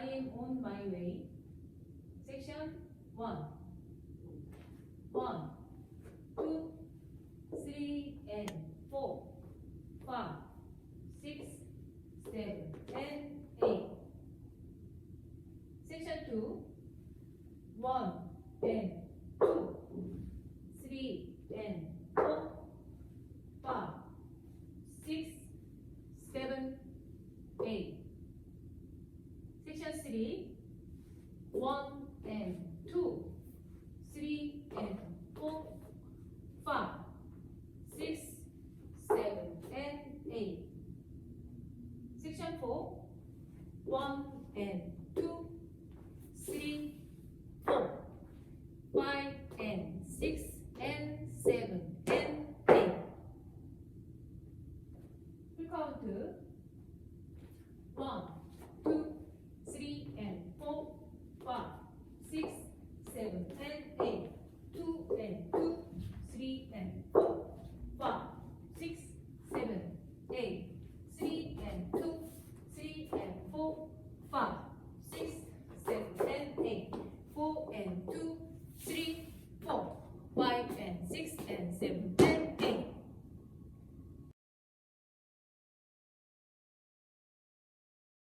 I am on my way. Section 1. 1, 2, 3, and 4, 5, 6, 7, and 8. Section 2. 1 and 2, 3 and 4, 5, 6, 7, 8. Section 3. 1 and 2, 3 and 4, 5, 6, 7, and 8. Section 4. 1 and 2, 3, 4, 5, and 6, and 7, and 8. Full count.